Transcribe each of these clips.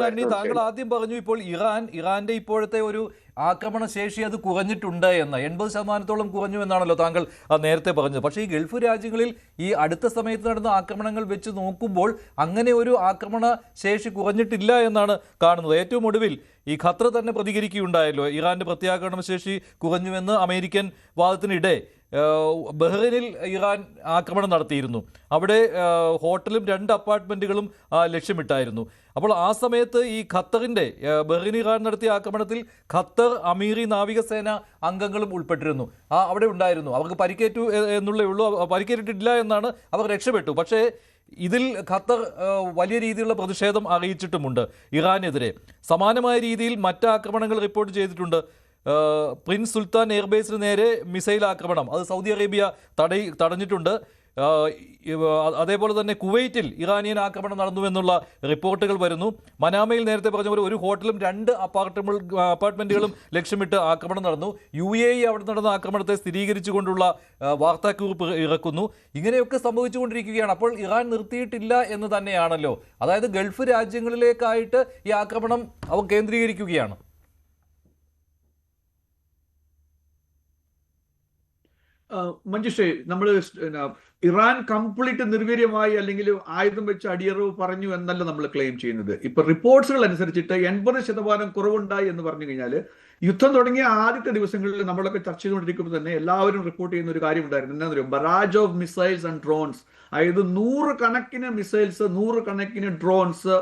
അന്നി താങ്കൾ ആദ്യം പറഞ്ഞു ഇപ്പോൾ ഇറാന്റെ ഇപ്പോഴത്തെ ഒരു ആക്രമണ ശേഷി അത് കുറഞ്ഞിട്ടുണ്ട് എന്ന് 80% കുറഞ്ഞു എന്നാണല്ലോ താങ്കൾ നേരത്തെ പറഞ്ഞത്. പക്ഷേ ഈ ഗൾഫ് രാജ്യങ്ങളിൽ ഈ അടുത്ത സമയത്ത് നടന്ന ആക്രമണങ്ങൾ വെച്ച് നോക്കുമ്പോൾ അങ്ങനെ ഒരു ആക്രമണ ശേഷി കുറഞ്ഞിട്ടില്ല എന്നാണ് കാണുന്നത്. ഏറ്റവും ഒടുവിൽ ഈ ഖത്തർ തന്നെ പ്രതികരിക്കുകയുണ്ടായല്ലോ, ഇറാന്റെ പ്രത്യാക്രമണ ശേഷി കുറഞ്ഞുവെന്ന്. അമേരിക്കൻ വാദത്തിനിടെ ബഹ്റൈനിൽ ഇറാൻ ആക്രമണം നടത്തിയിരുന്നു. അവിടെ ഹോട്ടലും 2 അപ്പാർട്ട്മെൻറ്റുകളും ലക്ഷ്യമിട്ടായിരുന്നു. അപ്പോൾ ആ സമയത്ത് ഈ ഖത്തറിൻ്റെ ബഹ്റൈൻ ഇറാൻ നടത്തിയ ആക്രമണത്തിൽ ഖത്തർ അമീറി നാവികസേന അംഗങ്ങളും ഉൾപ്പെട്ടിരുന്നു. അവിടെ ഉണ്ടായിരുന്നു. അവർക്ക് പരിക്കേറ്റു എന്നുള്ളേ ഉള്ളൂ, പരിക്കേറ്റിട്ടില്ല എന്നാണ്, അവർ രക്ഷപ്പെട്ടു. പക്ഷേ ഇതിൽ ഖത്തർ വലിയ രീതിയിലുള്ള പ്രതിഷേധം അറിയിച്ചിട്ടുമുണ്ട് ഇറാനെതിരെ. സമാനമായ രീതിയിൽ മറ്റ് ആക്രമണങ്ങൾ റിപ്പോർട്ട് ചെയ്തിട്ടുണ്ട്. പ്രിൻസ് സുൽത്താൻ എയർബേസിന് നേരെ മിസൈൽ ആക്രമണം, അത് സൗദി അറേബ്യ തടഞ്ഞിട്ടുണ്ട്. അതേപോലെ തന്നെ കുവൈറ്റിൽ ഇറാനിയൻ ആക്രമണം നടന്നുവെന്നുള്ള റിപ്പോർട്ടുകൾ വരുന്നു. മനാമയിൽ നേരത്തെ പറഞ്ഞ പോലെ ഒരു ഹോട്ടലും 2 അപ്പാർട്ട്മെൻറ്റുകളും ലക്ഷ്യമിട്ട് ആക്രമണം നടന്നു. UAE അവിടെ നടന്ന ആക്രമണത്തെ സ്ഥിരീകരിച്ചുകൊണ്ടുള്ള വാർത്താക്കുറിപ്പ് ഇറക്കുന്നു. ഇങ്ങനെയൊക്കെ സംഭവിച്ചുകൊണ്ടിരിക്കുകയാണ്. അപ്പോൾ ഇറാൻ നിർത്തിയിട്ടില്ല എന്ന് തന്നെയാണല്ലോ. അതായത് ഗൾഫ് രാജ്യങ്ങളിലേക്കായിട്ട് ഈ ആക്രമണം അവർ കേന്ദ്രീകരിക്കുകയാണ്. മഞ്ജുഷേ, നമ്മൾ ഇറാൻ കംപ്ലീറ്റ് നിർവീര്യമായി അല്ലെങ്കിൽ ആയുധം വെച്ച് അടിയറവ് പറഞ്ഞു എന്നല്ല നമ്മൾ ക്ലെയിം ചെയ്യുന്നത്. ഇപ്പൊ റിപ്പോർട്ട്സുകൾ അനുസരിച്ചിട്ട് 80% കുറവുണ്ടായി എന്ന് പറഞ്ഞു കഴിഞ്ഞാൽ, യുദ്ധം തുടങ്ങിയ ആദ്യത്തെ ദിവസങ്ങളിൽ നമ്മളൊക്കെ ചർച്ച ചെയ്തുകൊണ്ടിരിക്കുമ്പോൾ തന്നെ എല്ലാവരും റിപ്പോർട്ട് ചെയ്യുന്ന ഒരു കാര്യം ഉണ്ടായിരുന്നു. എന്താ പറയുക, ബറാജ് ഓഫ് മിസൈൽസ് ആൻഡ് ഡ്രോൺസ്. അതായത് 100 കണക്കിന് മിസൈൽസ്, 100 കണക്കിന് ഡ്രോൺസ്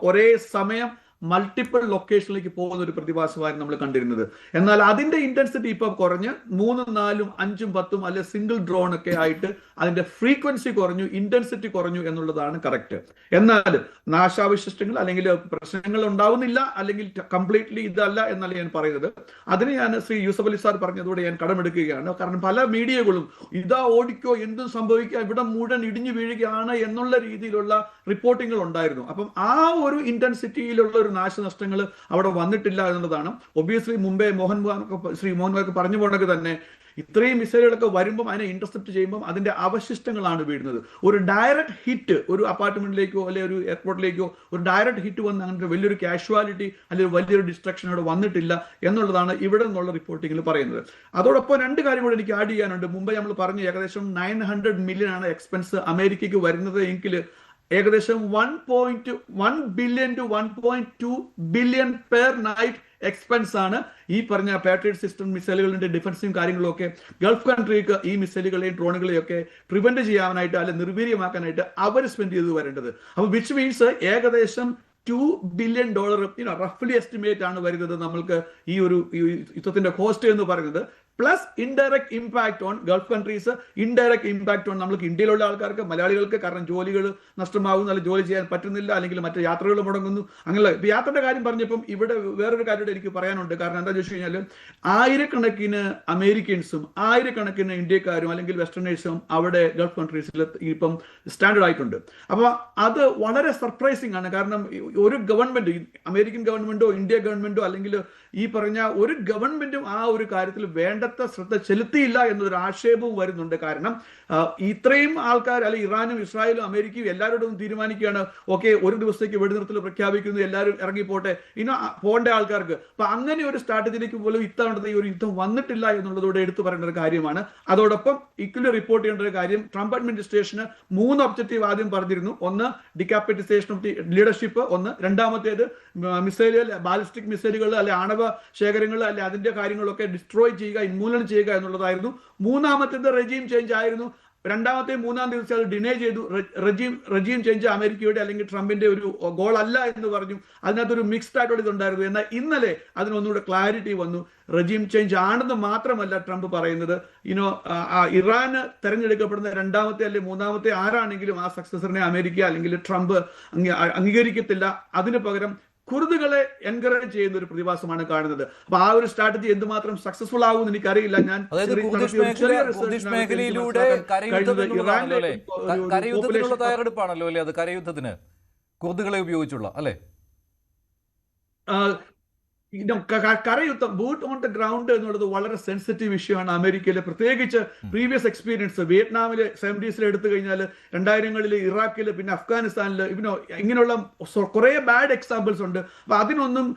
ഒരേ സമയം മൾട്ടിപ്പിൾ ലൊക്കേഷനിലേക്ക് പോകുന്ന ഒരു പ്രതിഭാസമായിരുന്നു നമ്മൾ കണ്ടിരുന്നത്. എന്നാൽ അതിന്റെ ഇന്റൻസിറ്റി ഇപ്പം കുറഞ്ഞ് 3, 4, 5, 10 അല്ലെ സിംഗിൾ ഡ്രോൺ ഒക്കെ ആയിട്ട് അതിന്റെ ഫ്രീക്വൻസി കുറഞ്ഞു, ഇന്റൻസിറ്റി കുറഞ്ഞു എന്നുള്ളതാണ് കറക്റ്റ്. എന്നാൽ നാശാവശിഷ്ടങ്ങൾ അല്ലെങ്കിൽ പ്രശ്നങ്ങൾ ഉണ്ടാവുന്നില്ല, അല്ലെങ്കിൽ കംപ്ലീറ്റ്ലി ഇതല്ല എന്നല്ല ഞാൻ പറയുന്നത്. അതിന് ഞാൻ ശ്രീ യൂസഫ് അലി സാർ പറഞ്ഞതോടെ ഞാൻ കടമെടുക്കുകയാണ്. കാരണം പല മീഡിയകളും ഇതാ ഓടിക്കോ, എന്തും സംഭവിക്കുക, ഇവിടെ മുഴുവൻ ഇടിഞ്ഞു വീഴുകയാണ് എന്നുള്ള രീതിയിലുള്ള റിപ്പോർട്ടിങ്ങൾ ഉണ്ടായിരുന്നു. അപ്പം ആ ഒരു ഇന്റൻസിറ്റിയിലുള്ള ഒരു നാശനഷ്ടങ്ങൾ അവിടെ വന്നിട്ടില്ല എന്നുള്ളതാണ്. ഒബിയസ്ലി മുമ്പേ ശ്രീ മോഹൻഭാഗൊക്കെ പറഞ്ഞു പോകണമെങ്കിൽ തന്നെ ഇത്രയും മിസൈലുകളൊക്കെ വരുമ്പം അതിനെ ഇന്റർസെപ്റ്റ് ചെയ്യുമ്പോൾ അതിന്റെ അവശിഷ്ടങ്ങളാണ് വീഴുന്നത്. ഒരു ഡയറക്റ്റ് ഹിറ്റ് ഒരു അപ്പാർട്ട്മെന്റിലേക്കോ അല്ലെങ്കിൽ ഒരു എയർപോർട്ടിലേക്കോ ഒരു ഡയറക്റ്റ് ഹിറ്റ് വന്ന് അങ്ങനെ വലിയൊരു കാഷ്വാലിറ്റി അല്ലെങ്കിൽ വലിയൊരു ഡിസ്ട്രക്ഷൻ അവിടെ വന്നിട്ടില്ല എന്നുള്ളതാണ് ഇവിടെ നിന്നുള്ള റിപ്പോർട്ടിങ്ങിൽ പറയുന്നത്. അതോടൊപ്പം 2 കാര്യം കൂടെ എനിക്ക് ആഡ് ചെയ്യാനുണ്ട്. മുമ്പ് നമ്മൾ പറഞ്ഞു ഏകദേശം 900 മില്യൺ ആണ് എക്സ്പെൻസ് അമേരിക്കയ്ക്ക് വരുന്നത് എങ്കിൽ ഏകദേശം 1.1 billion to 1.2 billion per night expense ആണ് ഈ പറഞ്ഞ പാട്രിയറ്റ് സിസ്റ്റം മിസൈലുകളുടെ ഡിഫൻസും കാര്യങ്ങളും ഒക്കെ ഗൾഫ് കൺട്രിക്ക് ഈ മിസൈലുകളെയും ഡ്രോണുകളെയും ഒക്കെ പ്രിവെന്റ് ചെയ്യാനായിട്ട് അല്ലെങ്കിൽ നിർവീര്യമാക്കാനായിട്ട് അവർ സ്പെൻഡ് ചെയ്ത് വരേണ്ടത്. അപ്പോൾ വിച്ച് മീൻസ് ഏകദേശം $2 ബില്യൺ റഫ്ലി എസ്റ്റിമേറ്റ് ആണ് വരുന്നത് നമ്മൾക്ക് ഈ ഒരു യുദ്ധത്തിന്റെ കോസ്റ്റ് എന്ന് പറയുന്നത്. Plus indirect impact on Gulf countries, indirect impact on നമ്മൾക്ക് ഇന്ത്യയിലുള്ള ആൾക്കാർക്ക്, മലയാളികൾക്ക്. കാരണം ജോലികൾ നഷ്ടമാകുന്നു, അല്ലെങ്കിൽ ജോലി ചെയ്യാൻ പറ്റുന്നില്ല, അല്ലെങ്കിൽ മറ്റു യാത്രകൾ മുടങ്ങുന്നു. അങ്ങനെ ഇപ്പൊ യാത്രയുടെ കാര്യം പറഞ്ഞപ്പം ഇവിടെ വേറൊരു കാര്യം എനിക്ക് പറയാനുണ്ട്. കാരണം എന്താ ചോദിച്ചു കഴിഞ്ഞാൽ, ആയിരക്കണക്കിന് അമേരിക്കൻസും ആയിരക്കണക്കിന് ഇന്ത്യക്കാരും അല്ലെങ്കിൽ വെസ്റ്റേണേഴ്സും അവിടെ ഗൾഫ് കൺട്രീസിൽ ഇപ്പം സ്റ്റാൻഡേർഡ് ആയിട്ടുണ്ട്. അപ്പൊ അത് വളരെ സർപ്രൈസിങ് ആണ്. കാരണം ഒരു ഗവൺമെന്റ്, അമേരിക്കൻ ഗവൺമെന്റോ ഇന്ത്യ ഗവൺമെന്റോ അല്ലെങ്കിൽ ഈ പറഞ്ഞ ഒരു ഗവൺമെന്റും ആ ഒരു കാര്യത്തിൽ വേണ്ടത്ര ശ്രദ്ധ ചെലുത്തിയില്ല എന്നൊരു ആക്ഷേപവും വരുന്നുണ്ട്. കാരണം ഇത്രയും ആൾക്കാർ, അല്ലെങ്കിൽ ഇറാനും ഇസ്രായേലും അമേരിക്കയും എല്ലാവരോടും തീരുമാനിക്കുകയാണ്, ഓക്കെ ഒരു ദിവസത്തേക്ക് വെടിനിർത്തൽ പ്രഖ്യാപിക്കുന്നു, എല്ലാവരും ഇറങ്ങിപ്പോട്ടെ, പോകേണ്ട ആൾക്കാർക്ക്. അപ്പൊ അങ്ങനെ ഒരു സ്ട്രാറ്റജിയിലേക്ക് പോലും ഇത്തവണത്തെ ഈ ഒരു യുദ്ധം വന്നിട്ടില്ല എന്നുള്ളതോടെ എടുത്തു പറയേണ്ട ഒരു കാര്യമാണ്. അതോടൊപ്പം ഇക്വലി റിപ്പോർട്ട് ചെയ്യേണ്ട ഒരു കാര്യം, ട്രംപ് അഡ്മിനിസ്ട്രേഷന് 3 ഒബ്ജക്റ്റീവ് ആദ്യം പറഞ്ഞിരുന്നു. ഒന്ന് ഡിക്കാപ്പിറ്റൈസേഷൻ ഓഫ് ദി ലീഡർഷിപ്പ്, ഒന്ന്. രണ്ടാമത്തേത് മിസൈലുകൾ, ബാലിസ്റ്റിക് മിസൈലുകൾ അല്ലെ ആണവ ശേഖരങ്ങൾ അല്ലെ അതിന്റെ കാര്യങ്ങളൊക്കെ ഡിസ്ട്രോയ് ചെയ്യുക, ഉന്മൂലനം ചെയ്യുക എന്നുള്ളതായിരുന്നു. മൂന്നാമത്തേത് റെജീം ചേഞ്ച് ആയിരുന്നു. 2-3 ദിവസം അത് ഡിനേ ചെയ്തു. റെജീം ചേഞ്ച് അമേരിക്കയുടെ അല്ലെങ്കിൽ ട്രംപിന്റെ ഒരു ഗോൾ അല്ല എന്ന് പറഞ്ഞു. അതിനകത്തൊരു മിക്സ്ഡ് ആയിട്ടുള്ള ഇതുണ്ടായിരുന്നു. എന്നാൽ ഇന്നലെ അതിനൊന്നുകൂടെ ക്ലാരിറ്റി വന്നു. റെജീം ചേഞ്ച് ആണെന്ന് മാത്രമല്ല ട്രംപ് പറയുന്നത്, ഇറാന് തെരഞ്ഞെടുക്കപ്പെടുന്ന 2-മത്തെ അല്ലെങ്കിൽ 3-മത്തെ ആരാണെങ്കിലും ആ സക്സസറിനെ അമേരിക്ക അല്ലെങ്കിൽ ട്രംപ് അംഗീകരിക്കത്തില്ല. അതിന് പകരം കുർദുകളെ എൻകറേജ് ചെയ്യുന്ന ഒരു പ്രതിഭാസമാണ് കാണുന്നത്. അപ്പൊ ആ ഒരു സ്ട്രാറ്റജി എന്തുമാത്രം സക്സസ്ഫുൾ ആകുമെന്ന് എനിക്കറിയില്ല. ഞാൻ മേഖലയിലൂടെ കരയുദ്ധത്തിനുള്ള തയ്യാറെടുപ്പാണല്ലോ അല്ലെ, അത് കരയുദ്ധത്തിന് കുർദുകളെ ഉപയോഗിച്ചുള്ള അല്ലെ? കരയുദ്ധം, ബൂട്ട് ഓൺ ദ ഗ്രൗണ്ട് എന്നുള്ളത് വളരെ സെൻസിറ്റീവ് വിഷയമാണ് അമേരിക്കയിൽ. പ്രത്യേകിച്ച് പ്രീവിയസ് എക്സ്പീരിയൻസ് വിയറ്റ്നാമില് 70s എടുത്തു കഴിഞ്ഞാൽ, 2000-കളിൽ ഇറാഖിൽ, പിന്നെ അഫ്ഗാനിസ്ഥാനിൽ ഇങ്ങനെയുള്ള കുറെ ബാഡ് എക്സാമ്പിൾസ് ഉണ്ട്. അപ്പൊ അതിനൊന്നും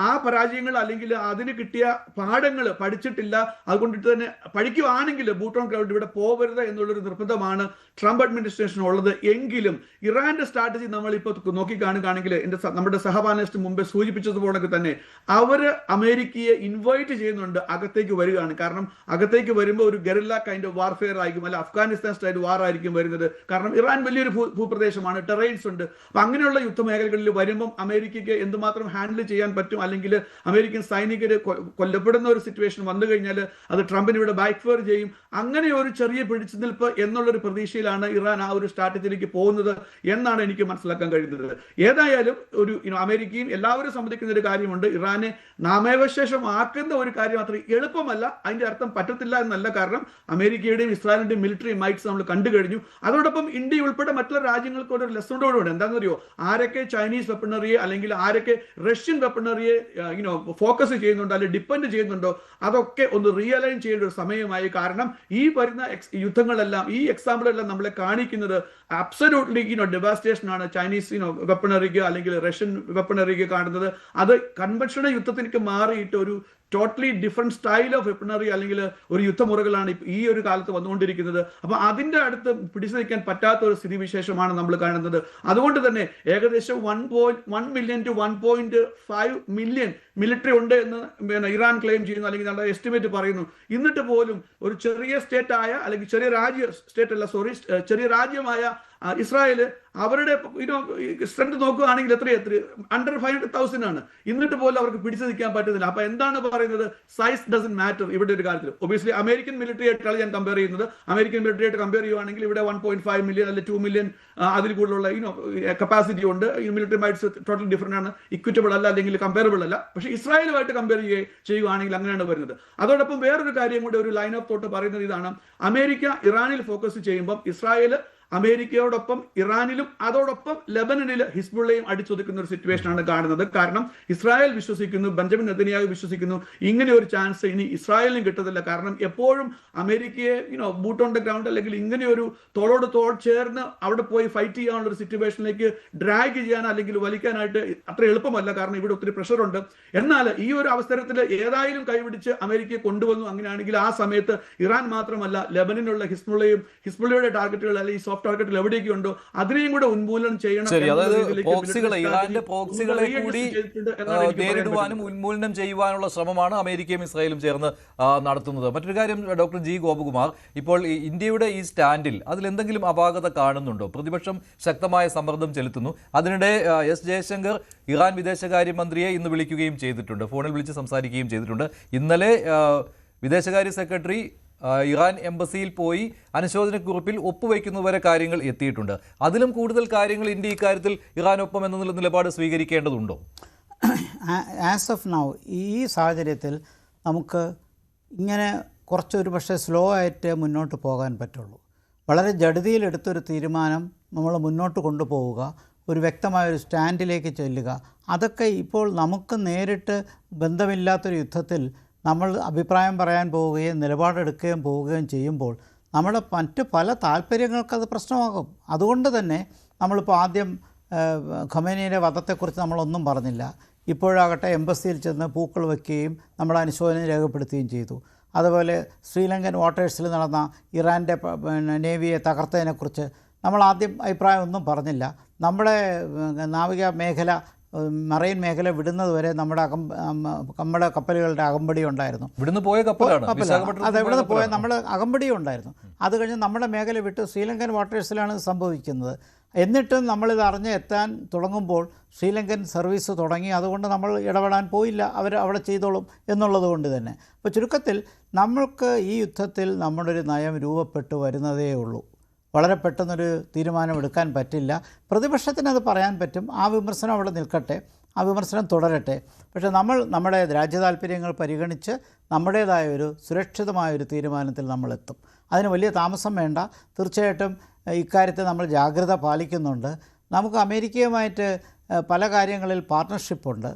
ആ പരാജയങ്ങൾ അല്ലെങ്കിൽ അതിന് കിട്ടിയ പാഠങ്ങൾ പഠിച്ചിട്ടില്ല. അതുകൊണ്ടിട്ട് തന്നെ പഠിക്കുവാണെങ്കിൽ ബൂട്ട് ഓൺ ഗ്രൗണ്ട് ഇവിടെ പോകരുത് എന്നുള്ളൊരു നിർബന്ധമാണ് ട്രംപ് അഡ്മിനിസ്ട്രേഷൻ ഉള്ളത്. എങ്കിലും ഇറാന്റെ സ്ട്രാറ്റജി നമ്മളിപ്പോൾ നോക്കിക്കാണുകയാണെങ്കിൽ നമ്മുടെ സഹപാനലിസ്റ്റ് മുമ്പേ സൂചിപ്പിച്ചതുപോലെ തന്നെ അവര് അമേരിക്കയെ ഇൻവൈറ്റ് ചെയ്യുന്നുണ്ട് അകത്തേക്ക് വരികയാണ്. കാരണം അകത്തേക്ക് വരുമ്പോൾ ഒരു ഗറില്ല കൈൻഡ് ഓഫ് വാർഫെയർ ആയിരിക്കും, അല്ല അഫ്ഗാനിസ്ഥാൻ സ്റ്റൈൽ വാർ ആയിരിക്കും വരുന്നത്. കാരണം ഇറാൻ വലിയൊരു ഭൂപ്രദേശമാണ്, ടെറൈൻസ് ഉണ്ട്. അപ്പൊ അങ്ങനെയുള്ള യുദ്ധമേഖലകളിൽ വരുമ്പം അമേരിക്കയ്ക്ക് എന്തുമാത്രം ഹാൻഡിൽ ചെയ്യാൻ പറ്റും, അല്ലെങ്കിൽ അമേരിക്കൻ സൈനികർ കൊല്ലപ്പെടുന്ന ഒരു സിറ്റുവേഷൻ വന്നു കഴിഞ്ഞാൽ അത് ട്രംപിന് ഇവിടെ ബാക്ക് ഫെയർ ചെയ്യും. അങ്ങനെ ഒരു ചെറിയ പിടിച്ചുനിൽപ്പ് എന്നുള്ളൊരു പ്രതീക്ഷയിലാണ് ഇറാൻ ആ ഒരു സ്ട്രാറ്റജിയിലേക്ക് പോകുന്നത് എന്നാണ് എനിക്ക് മനസ്സിലാക്കാൻ കഴിയുന്നത്. ഏതായാലും ഒരു അമേരിക്കയും എല്ലാവരും സമ്മതിക്കുന്ന ഒരു കാര്യമുണ്ട്, ഇറാനെ നാമവശേഷമാക്കുന്ന ഒരു കാര്യം അത്ര എളുപ്പമല്ല. അതിന്റെ അർത്ഥം പറ്റത്തില്ല എന്നല്ല. കാരണം അമേരിക്കയുടെയും ഇസ്രായേലിന്റെയും മിലിറ്ററി മൈറ്റ്സ് നമ്മൾ കണ്ടു കഴിഞ്ഞു. അതോടൊപ്പം ഇന്ത്യ ഉൾപ്പെടെ മറ്റുള്ള രാജ്യങ്ങൾക്ക് ഒരു ലെസൺ കൂടെ എന്താണെന്ന് അറിയോ, ആരൊക്കെ ചൈനീസ് വെപ്പണറിയെ അല്ലെങ്കിൽ ആരൊക്കെ റഷ്യൻ വെപ്പണറിയെ ഫോക്കസ് ചെയ്യുന്നുണ്ടോ അല്ലെങ്കിൽ ഡിപ്പെൻഡ് ചെയ്യുന്നുണ്ടോ, അതൊക്കെ ഒന്ന് റിയലൈൻ ചെയ്യേണ്ട ഒരു സമയമായി. കാരണം ഈ വരുന്ന യുദ്ധങ്ങളെല്ലാം, ഈ എക്സാമ്പിളെല്ലാം നമ്മളെ കാണിക്കുന്നത് അബ്സല്യൂട്ട്ലി ഡെവാസ്റ്റേഷൻ ആണ് ചൈനീസ് വെപ്പണറിക്ക് അല്ലെങ്കിൽ റഷ്യൻ വെപ്പണറിക്ക് കാണുന്നത്. അത് കൺവെൻഷണൽ യുദ്ധത്തിലേക്ക് മാറിയിട്ട് ഒരു ടോട്ടലി ഡിഫറെന്റ് സ്റ്റൈൽ ഓഫ് വെപ്പണറി അല്ലെങ്കിൽ ഒരു യുദ്ധമുറകളാണ് ഈ ഒരു കാലത്ത് വന്നുകൊണ്ടിരിക്കുന്നത്. അപ്പൊ അതിന്റെ അടുത്ത് പിടിച്ചു നിൽക്കാൻ പറ്റാത്ത ഒരു സ്ഥിതിവിശേഷമാണ് നമ്മൾ കാണുന്നത്. അതുകൊണ്ട് തന്നെ ഏകദേശം 1 മില്യൺ to 1.5 മില്യൺ മിലിറ്ററി ഉണ്ട് എന്ന് ഇറാൻ ക്ലെയിം ചെയ്യുന്നു, അല്ലെങ്കിൽ നമ്മുടെ എസ്റ്റിമേറ്റ് പറയുന്നു. എന്നിട്ട് പോലും ഒരു ചെറിയ സ്റ്റേറ്റ് ആയ അല്ലെങ്കിൽ ചെറിയ രാജ്യമായ ഇസ്രായേൽ അവരുടെ സ്ട്രെങ്ത് നോക്കുകയാണെങ്കിൽ എത്ര അണ്ടർ 500,000 ആണ്. എന്നിട്ട് പോലും അവർക്ക് പിടിച്ചു നിൽക്കാൻ പറ്റുന്നില്ല. അപ്പൊ എന്താണ് പറയുന്നത്, സൈസ് ഡസൻ മാറ്റർ ഇവിടെ ഒരു കാര്യത്തിൽ. ഒബിയസ്ലി അമേരിക്കൻ മിലിറ്ററി ആയിട്ടാണ് ഞാൻ കമ്പയർ ചെയ്യുന്നത്. അമേരിക്കൻ മിലിറ്ററി ആയിട്ട് കമ്പയർ ചെയ്യുവാണെങ്കിൽ ഇവിടെ 1.5 മില്യൺ അല്ലെങ്കിൽ 2 മില്യൺ അതിൽ കൂടുതലുള്ള കപ്പാസിറ്റി ഉണ്ട്. മിലിറ്ററി മൈറ്റ്സ് ടോട്ടലി ഡിഫറെന്റ് ആണ്, ഇക്വിറ്റബിൾ അല്ല അല്ലെങ്കിൽ കമ്പയറബിൾ അല്ല. പക്ഷേ ഇസ്രായേലുമായിട്ട് കമ്പയർ ചെയ്യുകയാണെങ്കിൽ അങ്ങനെയാണ് വരുന്നത്. അതോടൊപ്പം വേറൊരു കാര്യം കൂടെ ഒരു ലൈൻ ഓഫ് തോട്ട് പറയുന്നത് ഇതാണ്, അമേരിക്ക ഇറാനിൽ ഫോക്കസ് ചെയ്യുമ്പോൾ ഇസ്രായേൽ അമേരിക്കയോടൊപ്പം ഇറാനിലും അതോടൊപ്പം ലെബനനിൽ ഹിസ്ബുള്ളയും അടിച്ചൊതുക്കുന്ന ഒരു സിറ്റുവേഷൻ ആണ് കാണുന്നത്. കാരണം ഇസ്രായേൽ വിശ്വസിക്കുന്നു, ബെഞ്ചമിൻ നെതന്യാഹു വിശ്വസിക്കുന്നു, ഇങ്ങനെ ഒരു ചാൻസ് ഇനി ഇസ്രായേലിനും കിട്ടത്തില്ല. കാരണം എപ്പോഴും അമേരിക്കയെ ബൂട്ട് ഓൺ ദ ഗ്രൗണ്ട് അല്ലെങ്കിൽ ഇങ്ങനെ ഒരു തോളോട് തോൾ ചേർന്ന് അവിടെ പോയി ഫൈറ്റ് ചെയ്യാനുള്ള ഒരു സിറ്റുവേഷനിലേക്ക് ഡ്രാഗ് ചെയ്യാൻ അല്ലെങ്കിൽ വലിക്കാനായിട്ട് അത്ര എളുപ്പമല്ല. കാരണം ഇവിടെ ഒത്തിരി പ്രഷറുണ്ട്. എന്നാൽ ഈ ഒരു അവസരത്തിൽ ഏതായാലും കൈപിടിച്ച് അമേരിക്കയെ കൊണ്ടുവന്നു. അങ്ങനെയാണെങ്കിൽ ആ സമയത്ത് ഇറാൻ മാത്രമല്ല ലെബനനിലുള്ള ഹിസ്ബുള്ളയുടെ ടാർഗറ്റുകൾ അല്ലെങ്കിൽ ടാർഗറ്റിൽ എവിടെയൊക്കെ ഉണ്ടോ അതിനെയും കൂടെ ഉന്മൂലനം ചെയ്യണം. ഇറാന്റെ പ്രോക്സികളെ കൂടി നേരിടുവാനും ഉന്മൂലനം ചെയ്യുവാനുള്ള ശ്രമമാണ് അമേരിക്കയും ഇസ്രായേലും ചേർന്ന് നടത്തുന്നത്. മറ്റൊരു കാര്യം ഡോക്ടർ ജി ഗോപകുമാർ, ഇപ്പോൾ ഇന്ത്യയുടെ ഈ സ്റ്റാൻഡിൽ അതിലെന്തെങ്കിലും അപാകത കാണുന്നുണ്ടോ? പ്രതിപക്ഷം ശക്തമായ സമ്മർദ്ദം ചെലുത്തുന്നു. അതിനിടെ എസ് ജയശങ്കർ ഇറാൻ വിദേശകാര്യമന്ത്രിയെ ഇന്ന് വിളിക്കുകയും ചെയ്തിട്ടുണ്ട്, ഫോണിൽ വിളിച്ച് സംസാരിക്കുകയും ചെയ്തിട്ടുണ്ട്. ഇന്നലെ വിദേശകാര്യ സെക്രട്ടറി ഇറാൻ എംബസിയിൽ പോയി അനുശോചനക്കുറിപ്പിൽ ഒപ്പുവയ്ക്കുന്നവരെ കാര്യങ്ങൾ എത്തിയിട്ടുണ്ട്. അതിലും കൂടുതൽ കാര്യങ്ങൾ ഇന്ത്യ ഇക്കാര്യത്തിൽ ഇറാനൊപ്പം എന്നുള്ള നിലപാട് സ്വീകരിക്കേണ്ടതുണ്ടോ? ആസ് ഓഫ് നൗ ഈ സാഹചര്യത്തിൽ നമുക്ക് ഇങ്ങനെ കുറച്ചൊരു പക്ഷേ സ്ലോ ആയിട്ട് മുന്നോട്ട് പോകാൻ പറ്റുള്ളൂ. വളരെ ജഡിതിയിലെടുത്തൊരു തീരുമാനം നമ്മൾ മുന്നോട്ട് കൊണ്ടുപോവുക, ഒരു വ്യക്തമായൊരു സ്റ്റാൻഡിലേക്ക് ചെല്ലുക, അതൊക്കെ ഇപ്പോൾ നമുക്ക് നേരിട്ട് ബന്ധമില്ലാത്തൊരു യുദ്ധത്തിൽ നമ്മൾ അഭിപ്രായം പറയാൻ പോവുകയും നിലപാടെടുക്കുകയും പോവുകയും ചെയ്യുമ്പോൾ നമ്മുടെ മറ്റ് പല താല്പര്യങ്ങൾക്കത് പ്രശ്നമാകും. അതുകൊണ്ട് തന്നെ നമ്മളിപ്പോൾ ആദ്യം ഖമേനിയുടെ വധത്തെക്കുറിച്ച് നമ്മളൊന്നും പറഞ്ഞില്ല. ഇപ്പോഴാകട്ടെ എംബസിയിൽ ചെന്ന് പൂക്കൾ വയ്ക്കുകയും നമ്മുടെ അനുശോചനം രേഖപ്പെടുത്തുകയും ചെയ്തു. അതുപോലെ ശ്രീലങ്കൻ വാട്ടേഴ്സിൽ നടന്ന ഇറാൻ്റെ നേവിയെ തകർത്തതിനെക്കുറിച്ച് നമ്മൾ ആദ്യം അഭിപ്രായം ഒന്നും പറഞ്ഞില്ല. നമ്മുടെ നാവിക മേഖല, മറൈൻ മേഖല വിടുന്നത് വരെ നമ്മുടെ കപ്പലുകളുടെ അകമ്പടി ഉണ്ടായിരുന്നു. അതെ, ഇവിടുന്ന് പോയ നമ്മുടെ അകമ്പടിയും ഉണ്ടായിരുന്നു. അത് കഴിഞ്ഞ് നമ്മുടെ മേഖല വിട്ട് ശ്രീലങ്കൻ വാട്ടേഴ്സിലാണ് സംഭവിക്കുന്നത്. എന്നിട്ടും നമ്മളിത് അറിഞ്ഞ് എത്താൻ തുടങ്ങുമ്പോൾ ശ്രീലങ്കൻ സർവീസ് തുടങ്ങി. അതുകൊണ്ട് നമ്മൾ ഇടപെടാൻ പോയില്ല, അവർ അവിടെ ചെയ്തോളും എന്നുള്ളത് കൊണ്ട് തന്നെ. അപ്പോൾ ചുരുക്കത്തിൽ നമ്മൾക്ക് ഈ യുദ്ധത്തിൽ നമ്മുടെ ഒരു നയം രൂപപ്പെട്ടു വരുന്നതേ ഉള്ളൂ. വളരെ പെട്ടെന്നൊരു തീരുമാനമെടുക്കാൻ പറ്റില്ല. പ്രതിപക്ഷത്തിനത് പറയാൻ പറ്റും, ആ വിമർശനം അവിടെ നിൽക്കട്ടെ, ആ വിമർശനം തുടരട്ടെ. പക്ഷേ നമ്മൾ നമ്മുടെ രാജ്യതാല്പര്യങ്ങൾ പരിഗണിച്ച് നമ്മുടേതായൊരു സുരക്ഷിതമായൊരു തീരുമാനത്തിൽ നമ്മളെത്തും. അതിന് വലിയ താമസം വേണ്ട. തീർച്ചയായിട്ടും ഇക്കാര്യത്തിൽ നമ്മൾ ജാഗ്രത പാലിക്കുന്നുണ്ട്. നമുക്ക് അമേരിക്കയുമായിട്ട് പല കാര്യങ്ങളിൽ പാർട്ട്ണർഷിപ്പുണ്ട്.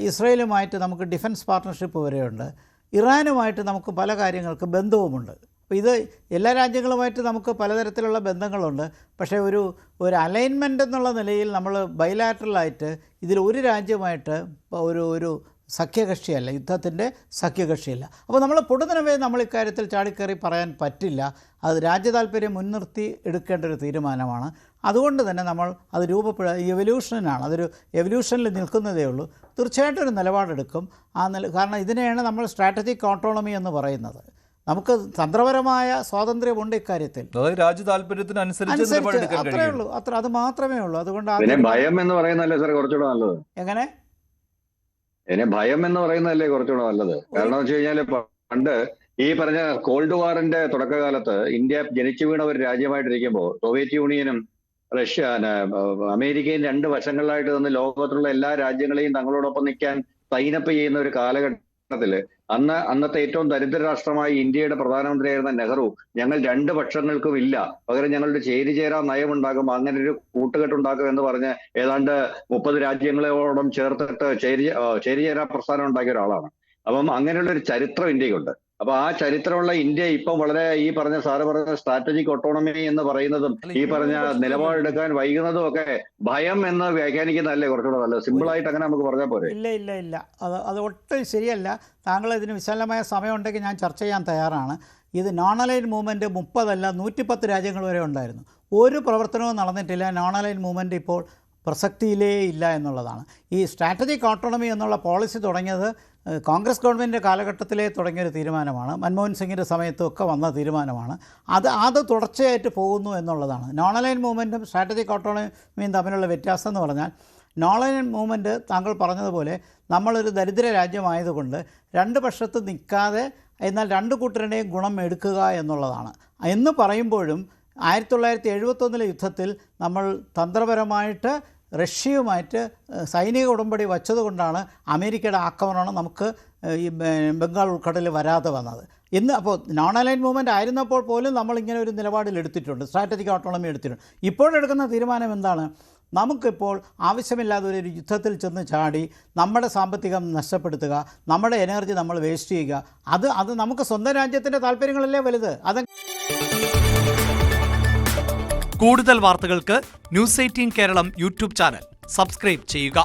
ഇസ്രയേലുമായിട്ട് നമുക്ക് ഡിഫൻസ് പാർട്ട്ണർഷിപ്പ് വരെയുണ്ട്. ഇറാനുമായിട്ട് നമുക്ക് പല കാര്യങ്ങൾക്ക് ബന്ധവുമുണ്ട്. അപ്പോൾ ഇത് എല്ലാ രാജ്യങ്ങളുമായിട്ട് നമുക്ക് പലതരത്തിലുള്ള ബന്ധങ്ങളുണ്ട്. പക്ഷേ ഒരു അലൈൻമെൻ്റ് എന്നുള്ള നിലയിൽ നമ്മൾ ബൈലാറ്ററലായിട്ട് ഇതിൽ ഒരു രാജ്യമായിട്ട് ഒരു സഖ്യകക്ഷിയല്ല, യുദ്ധത്തിൻ്റെ സഖ്യകക്ഷിയല്ല. അപ്പോൾ നമ്മൾ പൊടുന്നനവേ നമ്മൾ ഇക്കാര്യത്തിൽ ചാടിക്കയറി പറയാൻ പറ്റില്ല. അത് രാജ്യതാൽപര്യം മുൻനിർത്തി എടുക്കേണ്ട ഒരു തീരുമാനമാണ്. അതുകൊണ്ട് തന്നെ നമ്മൾ അത് എവല്യൂഷനാണ്, അതൊരു എവല്യൂഷനിൽ നിൽക്കുന്നതേ ഉള്ളൂ. തീർച്ചയായിട്ടും ഒരു നിലപാടെടുക്കും. കാരണം ഇതിനെയാണ് നമ്മൾ സ്ട്രാറ്റജിക് ഓട്ടോണമി എന്ന് പറയുന്നത്. നമുക്ക് തന്ത്രപരമായ സ്വാതന്ത്ര്യമുണ്ട് ഇക്കാര്യത്തിൽ. രാജ്യ താല്പര്യത്തിനനുസരിച്ച് അത്രേ ഉള്ളൂ, അത് മാത്രമേ ഉള്ളൂ. അതുകൊണ്ട് ഭയം എന്ന് പറയുന്നതല്ലേ സാർ കുറച്ചുകൂടെ നല്ലത്? എങ്ങനെ ഭയം എന്ന് പറയുന്നതല്ലേ കുറച്ചുകൂടെ നല്ലത്? കാരണം വെച്ച് കഴിഞ്ഞാല് പണ്ട് ഈ പറഞ്ഞ കോൾഡ് വാറിന്റെ തുടക്കകാലത്ത് ഇന്ത്യ ജനിച്ചു വീണ ഒരു രാജ്യമായിട്ടിരിക്കുമ്പോൾ സോവിയറ്റ് യൂണിയനും റഷ്യ അമേരിക്കയും രണ്ട് വശങ്ങളിലായിട്ട് നിന്ന് ലോകത്തിലുള്ള എല്ലാ രാജ്യങ്ങളെയും തങ്ങളോടൊപ്പം നിൽക്കാൻ സൈനപ്പ് ചെയ്യുന്ന ഒരു കാലഘട്ടത്തില് അന്നത്തെ ഏറ്റവും ദരിദ്ര രാഷ്ട്രമായ ഇന്ത്യയുടെ പ്രധാനമന്ത്രിയായിരുന്ന നെഹ്റു ഞങ്ങൾ രണ്ട് പക്ഷങ്ങൾക്കും ഇല്ല, പകരം ഞങ്ങളുടെ ചേരിചേരാ നയമുണ്ടാകും, അങ്ങനെ ഒരു കൂട്ടുകെട്ടുണ്ടാക്കും എന്ന് പറഞ്ഞ് ഏതാണ്ട് 30 രാജ്യങ്ങളോടും ചേർത്തിട്ട് ചേരിചേരാ പ്രസ്ഥാനം ഉണ്ടാക്കിയ ഒരാളാണ്. അപ്പം അങ്ങനെയുള്ള ഒരു ചരിത്രം ഇന്ത്യക്കുണ്ട്. അപ്പൊ ആ ചരിത്രമുള്ള ഇന്ത്യ ഇപ്പം വളരെ ഈ പറഞ്ഞ സാറ് പറഞ്ഞ സ്ട്രാറ്റജിക് ഓട്ടോണമി എന്ന് പറയുന്നതും ഈ പറഞ്ഞ നിലപാടെടുക്കാൻ വൈകുന്നതും ഒക്കെ ഭയം എന്ന് വ്യാഖ്യാനിക്കുന്നതല്ലേ കുറച്ചുകൂടെ നല്ലത്? സിമ്പിളായിട്ട് അങ്ങനെ നമുക്ക് പറഞ്ഞാൽ പോരെ? ഇല്ല, അത് ഒട്ടും ശരിയല്ല. താങ്കൾ ഇതിന് വിശാലമായ സമയം ഉണ്ടെങ്കിൽ ഞാൻ ചർച്ച ചെയ്യാൻ തയ്യാറാണ്. ഇത് നോൺ അലൈൻ മൂവ്മെൻറ്റ് 30 അല്ല 110 രാജ്യങ്ങൾ വരെ ഉണ്ടായിരുന്നു. ഒരു പ്രവർത്തനവും നടന്നിട്ടില്ല. നോൺ അലൈൻ മൂവ്മെൻറ്റ് ഇപ്പോൾ പ്രസക്തിയിലേ ഇല്ല എന്നുള്ളതാണ്. ഈ സ്ട്രാറ്റജിക് ഓട്ടോണമി എന്നുള്ള പോളിസി തുടങ്ങിയത് കോൺഗ്രസ് ഗവൺമെൻറ് കാലഘട്ടത്തിലേ തുടങ്ങിയൊരു തീരുമാനമാണ്. മൻമോഹൻ സിംഗിൻ്റെ സമയത്തൊക്കെ വന്ന തീരുമാനമാണ്. അത് തുടർച്ചയായിട്ട് പോകുന്നു എന്നുള്ളതാണ്. നോൺ അലൈൻ മൂവ്മെൻറ്റും സ്ട്രാറ്റജിക് ഓട്ടോണമിയും തമ്മിലുള്ള വ്യത്യാസം എന്ന് പറഞ്ഞാൽ, നോൺ അലൈൻ മൂവ്മെൻറ്റ് താങ്കൾ പറഞ്ഞതുപോലെ നമ്മളൊരു ദരിദ്ര രാജ്യമായതുകൊണ്ട് രണ്ട് പക്ഷത്ത് നിൽക്കാതെ എന്നാൽ രണ്ട് കൂട്ടരുടെയും ഗുണം എടുക്കുക എന്നുള്ളതാണ്. എന്ന് പറയുമ്പോഴും 1971 യുദ്ധത്തിൽ നമ്മൾ തന്ത്രപരമായിട്ട് റഷ്യയുമായിട്ട് സൈനിക ഉടമ്പടി വച്ചതുകൊണ്ടാണ് അമേരിക്കയുടെ ആക്രമണം നമുക്ക് ഈ ബംഗാൾ ഉൾക്കടലിൽ വരാതെ വന്നത്. അപ്പോൾ നോൺ അലൈൻ മൂവ്മെൻ്റ് ആയിരുന്നപ്പോൾ പോലും നമ്മളിങ്ങനെ ഒരു നിലപാടിലെടുത്തിട്ടുണ്ട്, സ്ട്രാറ്റജിക് ഓട്ടോണമി എടുത്തിട്ടുണ്ട്. ഇപ്പോഴെടുക്കുന്ന തീരുമാനം എന്താണ്? നമുക്കിപ്പോൾ ആവശ്യമില്ലാതെ ഒരു യുദ്ധത്തിൽ ചെന്ന് ചാടി നമ്മുടെ സാമ്പത്തികം നഷ്ടപ്പെടുത്തുക, നമ്മുടെ എനർജി നമ്മൾ വേസ്റ്റ് ചെയ്യുക, അത് നമുക്ക് സ്വന്തം രാജ്യത്തിൻ്റെ താല്പര്യങ്ങളല്ലേ വലുത്. കൂടുതൽ വാർത്തകൾക്ക് News 18 Keralam YouTube channel subscribe ചെയ്യുക.